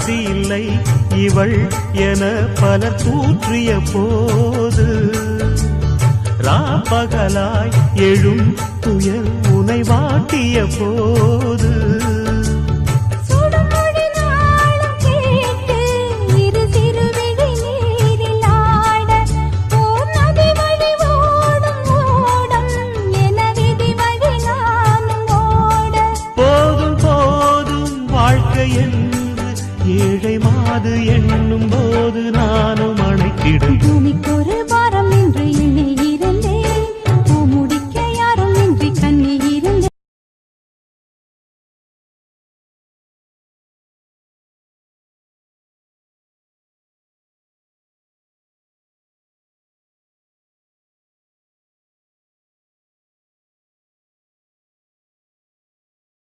ராசி இல்லை இவள் என பலர் தூற்றிய போது ராப்பகலாய் எழும் துயர் உனை வாட்டிய போது ஏழை மாது எண்ணும்